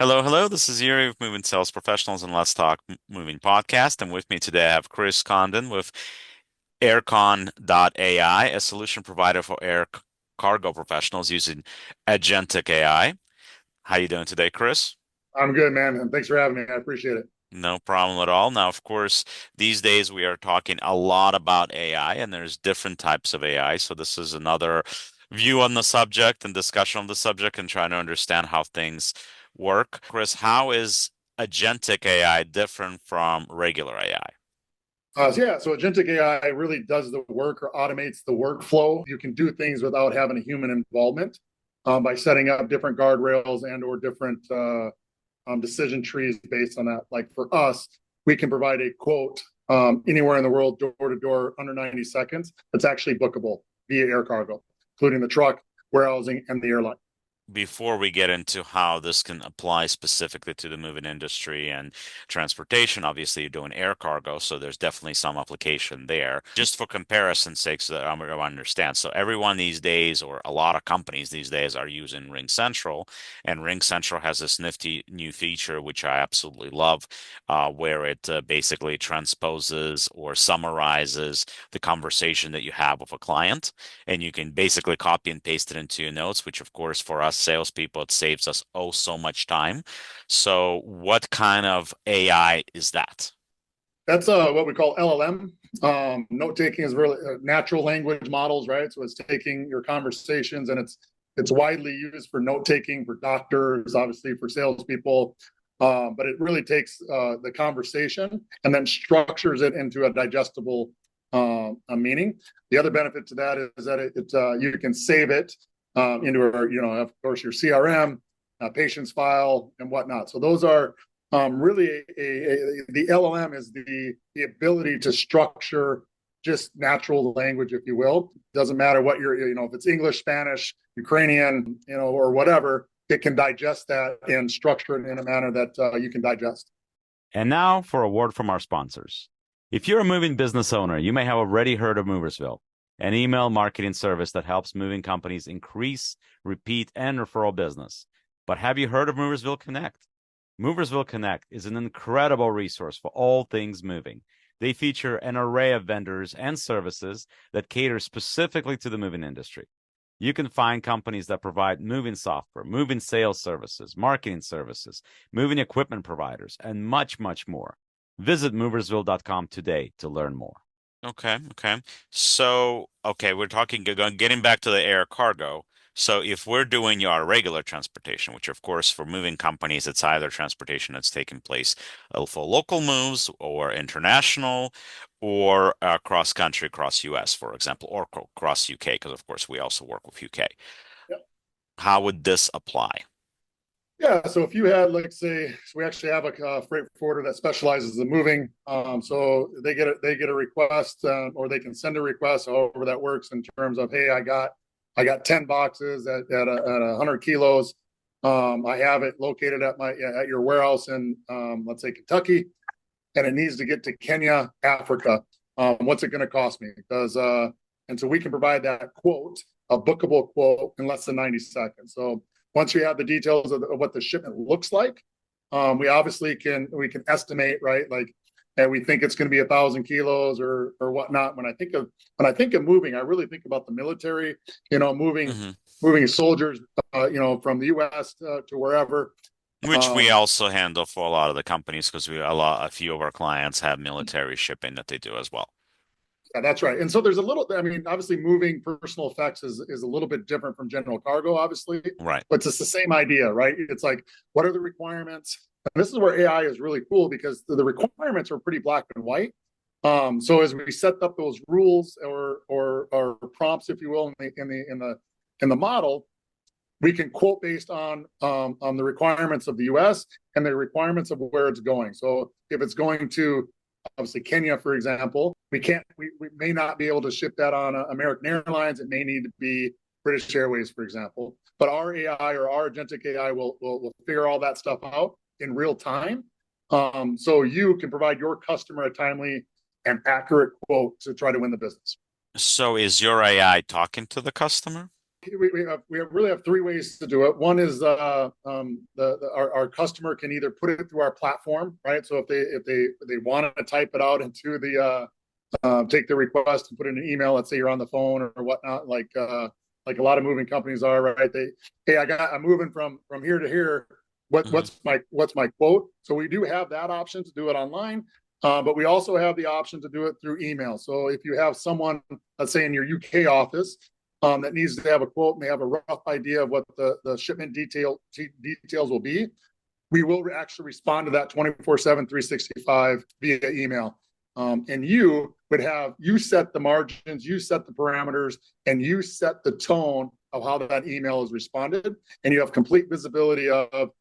Hello, hello. This is Yuri of Moving Sales Professionals and Let's Talk Moving Podcast. And with me today, I have Chris Condon with aircon.ai, a solution provider for air cargo professionals using agentic AI. How you doing today, Chris? I'm good, man, and thanks for having me. I appreciate it. No problem at all. Now, of course, these days we are talking a lot about AI, and there's different types of AI. So this is another view on the subject and discussion on the subject and trying to understand how things work. Chris, how is agentic AI different from regular AI? So agentic AI really does the work or automates the workflow. You can do things without having a human involvement by setting up different guardrails and or different decision trees based on that. Like for us, we can provide a quote anywhere in the world, door to door, under 90 seconds. That's actually bookable via air cargo, including the truck, warehousing, and the airline. Before we get into how this can apply specifically to the moving industry and transportation, obviously you're doing air cargo, so there's definitely some application there. Just for comparison's sake, so that I understand. So everyone these days, or a lot of companies these days, are using Ring Central, and Ring Central has this nifty new feature which I absolutely love, where it basically transposes or summarizes the conversation that you have with a client, and you can basically copy and paste it into your notes, which of course for us salespeople, it saves us oh so much time. So what kind of AI is that? That's what we call LLM. Note taking is really natural language models, right? So it's taking your conversations and it's widely used for note taking for doctors, obviously for salespeople. But it really takes the conversation and then structures it into a digestible a meaning. The other benefit to that is that you can save it into of course, your CRM, patient's file, and whatnot. So those are really the LLM is the ability to structure just natural language, if you will. Doesn't matter what if it's English, Spanish, Ukrainian, or whatever, it can digest that and structure it in a manner that you can digest. And now for a word from our sponsors. If you're a moving business owner, you may have already heard of Moversville, an email marketing service that helps moving companies increase, repeat, and referral business. But have you heard of Moversville Connect? Moversville Connect is an incredible resource for all things moving. They feature an array of vendors and services that cater specifically to the moving industry. You can find companies that provide moving software, moving sales services, marketing services, moving equipment providers, and much, much more. Visit moversville.com today to learn more. Okay, okay. So, okay, we're talking getting back to the air cargo. So, if we're doing your regular transportation, which of course for moving companies, it's either transportation that's taking place for local moves or international or cross country, across US, for example, or across UK, because of course we also work with UK. Yep. How would this apply? Yeah, so if you had, like, say, so we actually have a freight forwarder that specializes in moving. So they get a request, or they can send a request, however that works in terms of, hey, I got 10 boxes at 100 kilos. I have it located at your warehouse in let's say Kentucky, and it needs to get to Kenya, Africa. What's it going to cost me? And so we can provide that quote, a bookable quote, in less than 90 seconds. So once we have the details of what the shipment looks like, we obviously can estimate, right? Like, and we think it's going to be 1,000 kilos or whatnot. When I think of moving, I really think about the military, moving Hmm. moving soldiers, from the U.S. To wherever. Which we Um, also handle for a lot of the companies because a few of our clients have military shipping that they do as well. Yeah, that's right. And so there's a little, I mean, obviously moving personal effects is a little bit different from general cargo, obviously, Right. but it's the same idea, right? It's like, what are the requirements? And this is where AI is really cool because the requirements are pretty black and white. So as we set up those rules or prompts, if you will, in the model, we can quote based on the requirements of the U.S. and the requirements of where it's going. So if it's going to obviously Kenya, for example, we may not be able to ship that on American Airlines. It may need to be British Airways, for example. But our AI or our agentic AI will figure all that stuff out in real time. So you can provide your customer a timely and accurate quote to try to win the business. So is your AI talking to the customer? we really have three ways to do it. One is our customer can either put it through our platform, right? So if they want to type it out into the take the request and put in an email, let's say you're on the phone or whatnot, like a lot of moving companies are, right? Hey, I'm moving from here to here. What's my quote? So we do have that option to do it online. But we also have the option to do it through email. So if you have someone, let's say in your UK office, that needs to have a quote and they have a rough idea of what the shipment details will be, we will actually respond to that 24/7, 365 via email. And you set the margins, you set the parameters, and you set the tone of how that email is responded. And you have complete visibility of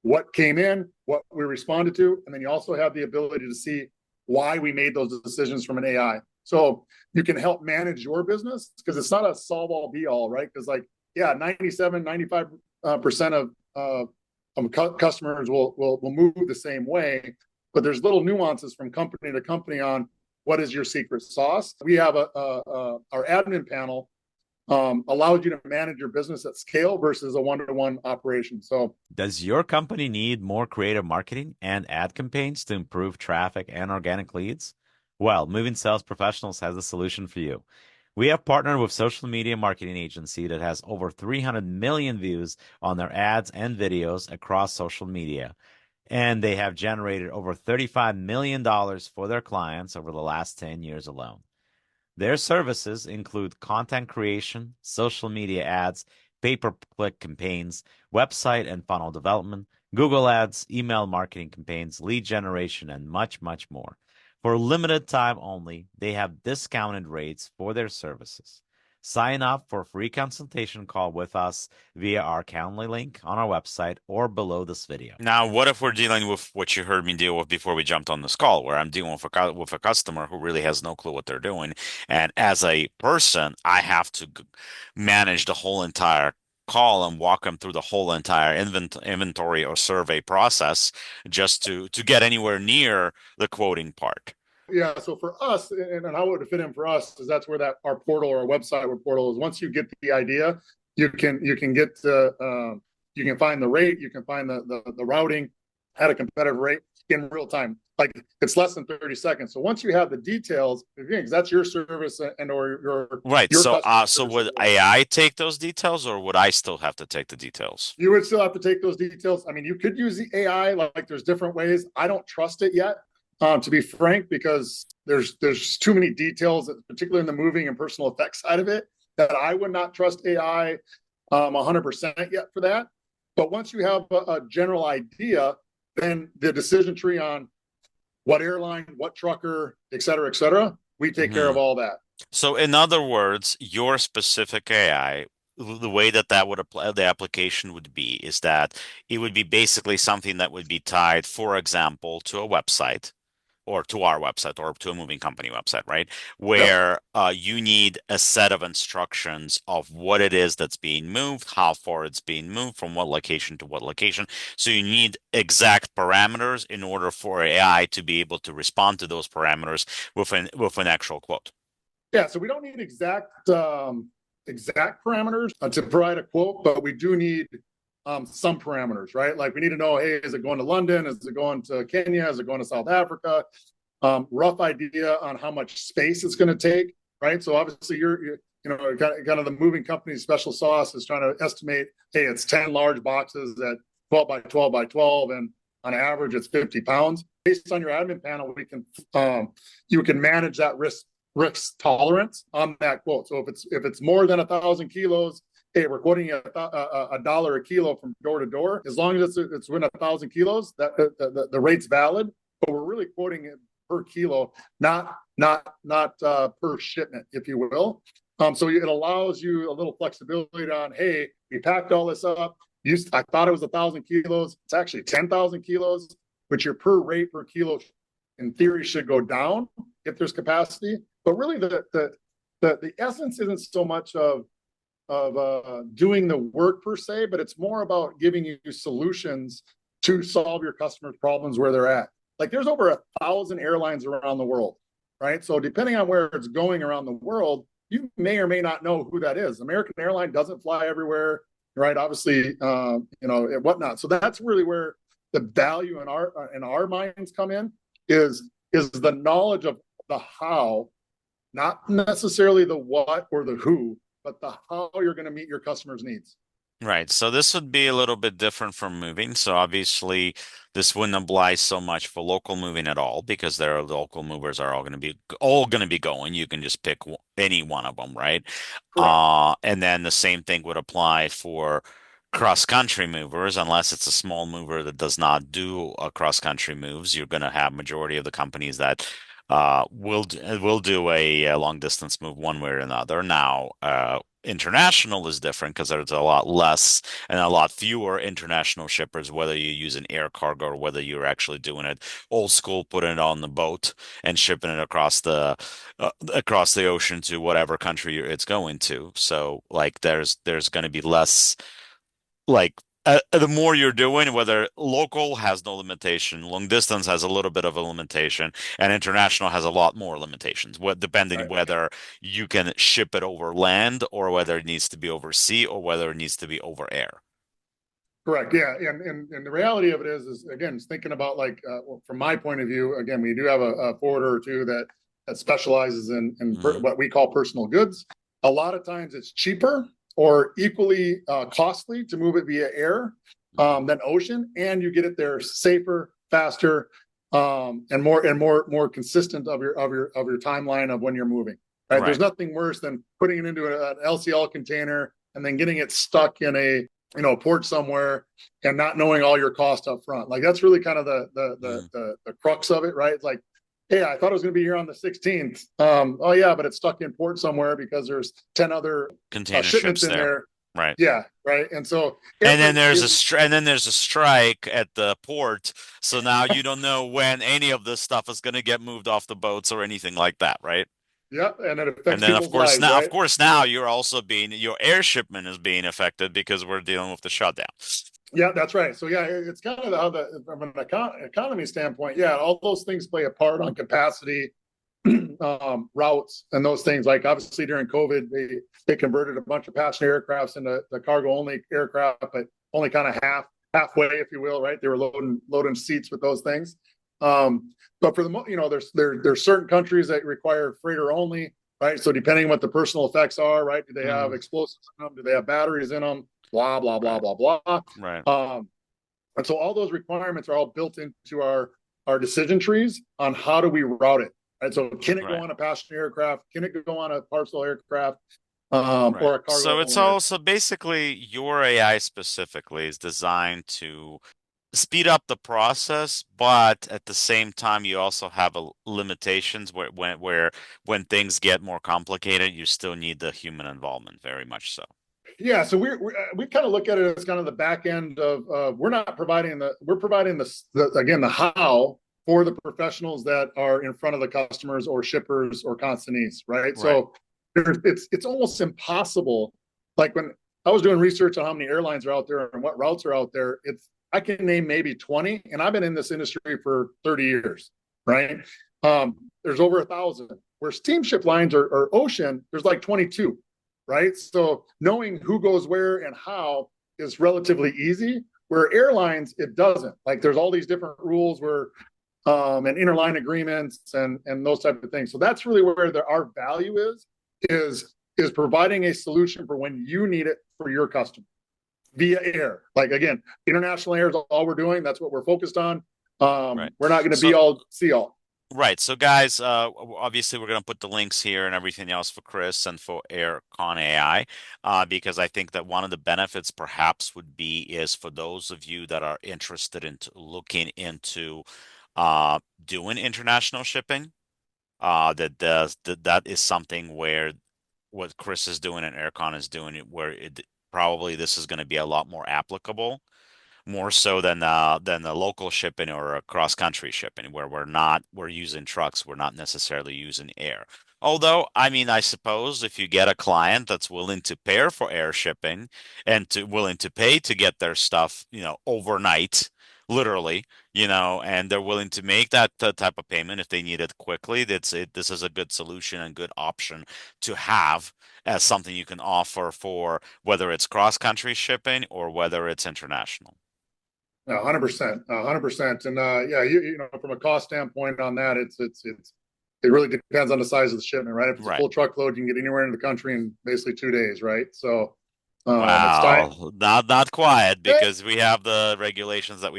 what came in, what we responded to, and then you also have the ability to see why we made those decisions from an AI. So you can help manage your business because it's not a solve all be all, right? Because 97, 95% of customers will move the same way, but there's little nuances from company to company on what is your secret sauce. We have our admin panel allows you to manage your business at scale versus a one-to-one operation. So does your company need more creative marketing and ad campaigns to improve traffic and organic leads? Well, Moving Sales Professionals has a solution for you. We have partnered with social media marketing agency that has over 300 million views on their ads and videos across social media. And they have generated over $35 million for their clients over the last 10 years alone. Their services include content creation, social media ads, pay-per-click campaigns, website and funnel development, Google Ads, email marketing campaigns, lead generation, and much, much more. For a limited time only, they have discounted rates for their services. Sign up for a free consultation call with us via our Calendly link on our website or below this video. Now, what if we're dealing with what you heard me deal with before we jumped on this call, where I'm dealing with a customer who really has no clue what they're doing, and as a person, I have to manage the whole entire call and walk them through the whole entire inventory or survey process just to get anywhere near the quoting part. Yeah, so for us, and how it would fit in for us is that's where our portal or our website portal is. Once you get the idea, you can find the rate, you can find the routing at a competitive rate in real time. Like it's less than 30 seconds. So once you have the details, because that's your service and or your right. Your So would AI take those details, or would I still have to take the details? You would still have to take those details. I mean, you could use the AI. Like there's different ways. I don't trust it yet. To be frank, because there's too many details, particularly in the moving and personal effects side of it, that I would not trust AI 100% yet for that. But once you have a general idea, then the decision tree on what airline, what trucker, et cetera, we take care of all that. So in other words, your specific AI, the way that would apply, the application would be, is that it would be basically something that would be tied, for example, to a website, or to our website, or to a moving company website, right? Where you need a set of instructions of what it is that's being moved, how far it's being moved, from what location to what location. So you need exact parameters in order for AI to be able to respond to those parameters with an actual quote. Yeah, so we don't need exact parameters to provide a quote, but we do need some parameters, right? Like we need to know, hey, is it going to London? Is it going to Kenya? Is it going to South Africa? Rough idea on how much space it's going to take, right? So obviously you're kind of the moving company's special sauce is trying to estimate, hey, it's 10 large boxes at 12 by 12 by 12, and on average it's 50 pounds. Based on your admin panel, you can manage that risk tolerance on that quote. So if it's more than 1,000 kilos, hey, we're quoting $1 a kilo from door to door. As long as it's within 1,000 kilos, that the rate's valid. But we're really quoting it per kilo, not per shipment, if you will. So it allows you a little flexibility on, hey, we packed all this up. I thought it was 1,000 kilos. It's actually 10,000 kilos, which your per rate per kilo, in theory, should go down if there's capacity. But really, the essence isn't so much of doing the work per se, but it's more about giving you solutions to solve your customers' problems where they're at. Like there's over 1,000 airlines around the world, right? So depending on where it's going around the world, you may or may not know who that is. American Airline doesn't fly everywhere, right? Obviously, and whatnot. So that's really where the value in our minds come in is the knowledge of the how, not necessarily the what or the who, but the how you're going to meet your customers' needs. Right. So this would be a little bit different from moving. So obviously, this wouldn't apply so much for local moving at all because their local movers are all going to be going. You can just pick any one of them, right? Correct. And then the same thing would apply for cross-country movers, unless it's a small mover that does not do cross-country moves. You're going to have majority of the companies that will do a long distance move one way or another. Now, international is different because there's a lot less and a lot fewer international shippers, whether you use an air cargo or whether you're actually doing it old school, putting it on the boat and shipping it across the ocean to whatever country it's going to. So like there's going to be less like the more you're doing, whether local has no limitation, long distance has a little bit of a limitation, and international has a lot more limitations, depending Right. whether you can ship it over land or whether it needs to be over sea or whether it needs to be over air. Correct. Yeah. And the reality of it is again, thinking about like, from my point of view, again, we do have a forwarder or two that specializes Mhm. what we call personal goods. A lot of times it's cheaper or equally costly to move it via air Mhm. than ocean, and you get it there safer, faster, and more consistent of your timeline of when you're moving. Right. There's Right. nothing worse than putting it into an LCL container and then getting it stuck in a port somewhere and not knowing all your costs up front. Like that's really kind of Mhm. the crux of it, right? It's like, hey, I thought it was going to be here on the 16th. Oh yeah, but it's stuck in port somewhere because there's 10 other Container shipments ships in there. there. Right. Yeah, right. And so And then every there's is a strike at the port, so now you don't know when any of this stuff is going to get moved off the boats or anything like that, right? yeah, and it And affects then people's lives, of right? course now your air shipment is being affected because we're dealing with the shutdown. Yeah, that's right. So yeah, it's kind of how from an economy standpoint, yeah, all those things play a part on capacity, routes, and those things. Like obviously during COVID, they converted a bunch of passenger aircrafts into the cargo only aircraft, but only kind of halfway, if you will, right? They were loading seats with those things. But for there's certain countries that require freighter only, right? So depending on what the personal effects are, right? Do they have Mm, explosives in them? Do they have batteries in them? Blah blah blah right, blah blah. right, And so all those requirements are all built into our decision trees on how do we route it. Right. So can it go right, on a passenger aircraft? Can it go on a parcel aircraft right. or a So cargo it's only aircraft? also basically your AI specifically is designed to speed up the process, but at the same time, you also have limitations when things get more complicated, you still need the human involvement, very much so. Yeah, so we kind of look at it as kind of the back end of we're providing again the how for the professionals that are in front of the customers or shippers or consignees, right? Right. So it's almost impossible. Like when I was doing research on how many airlines are out there and what routes are out there, I can name maybe 20, and I've been in this industry for 30 years, right? There's over 1,000. Where steamship lines or ocean, there's like 22, right? So knowing who goes where and how is relatively easy. Where airlines, it doesn't. Like there's all these different rules where and interline agreements and those type of things. So that's really where our value is providing a solution for when you need it for your customer via air. Like again, international air is all we're doing. That's what we're focused on. Right. We're not going to be So all see all. Right. So, guys, obviously, we're going to put the links here and everything else for Chris and for aircon AI, because I think that one of the benefits perhaps would be is for those of you that are interested in looking into doing international shipping, that is something where what Chris is doing and aircon is doing, where probably this is going to be a lot more applicable more so than the local shipping or a cross country shipping where we're using trucks, we're not necessarily using air. Although, I mean, I suppose if you get a client that's willing to pay for air shipping and willing to pay to get their stuff, overnight literally, and they're willing to make that type of payment if they need it quickly. This is a good solution and good option to have as something you can offer for whether it's cross-country shipping or whether it's international. 100%, 100%. And yeah, from a cost standpoint on that, it really depends on the size of the shipment, right? If it's a Right. full truckload, you can get anywhere in the country in basically 2 days, right? So it's time. Wow, not quiet because we have the regulations that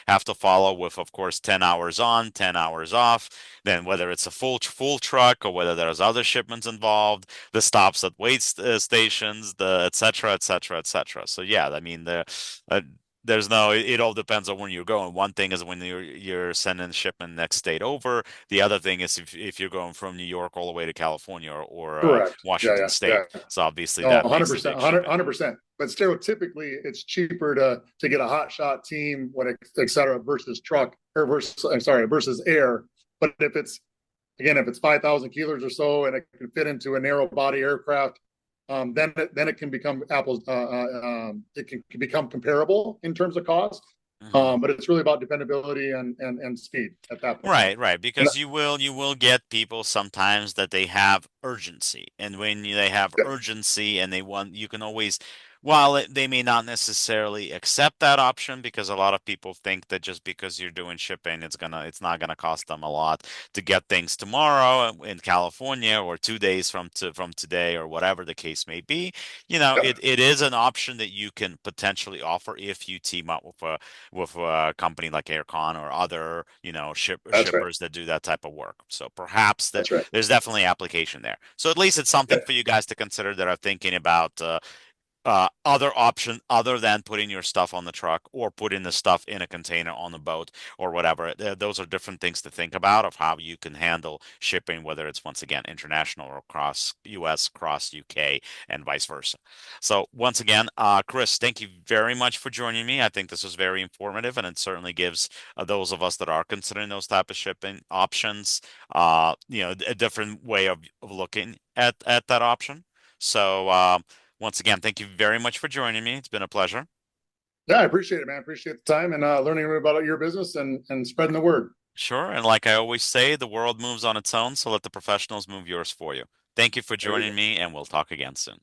have to follow with, of course, 10 hours on, 10 hours off. Then whether it's a full truck or whether there's other shipments involved, the stops at stations, the et cetera, et cetera, et cetera. So yeah, I mean uh, there's no. It all depends on when you're going. One thing is when you're sending the shipment next state over. The other thing is if you're going from New York all the way to California or Correct. Yeah, Washington yeah, State. yeah. So obviously No, that makes a 100%, big 100, shipping. 100%. But stereotypically, it's cheaper to get a hot shot team, et cetera, versus truck or versus, I'm sorry, versus air. But if it's 5,000 kilos or so, and it can fit into a narrow body aircraft, then it can become apples. It can become comparable in terms of cost. Mhm. But it's really about dependability and speed at that point. Right, right. And Because you will get people sometimes that they have urgency. And when they have urgency and they want, you can always, while they may not necessarily accept that option because a lot of people think that just because you're doing shipping, it's not gonna cost them a lot to get things tomorrow in California or 2 days from today or whatever the case may be. It is an option that you can potentially offer if you team up with a company like Aircon or other, that's right. shippers that do that type of work. So perhaps that That's right. there's definitely application there. So at least it's Yeah, something for you guys to consider that are thinking about other option other than putting your stuff on the truck or putting the stuff in a container on the boat or whatever. Those are different things to think about of how you can handle shipping, whether it's once again international or cross US, cross UK, and vice versa. So once again, Chris, thank you very much for joining me. I think this was very informative, and it certainly gives those of us that are considering those type of shipping options, a different way of looking at that option. So. Once again, thank you very much for joining me. It's been a pleasure. yeah, I appreciate it, man. I appreciate the time and learning about your business and spreading the word. Sure. And like I always say, the world moves on its own, so let the professionals move yours for you. Thank you for There we joining go. me, and we'll talk again soon.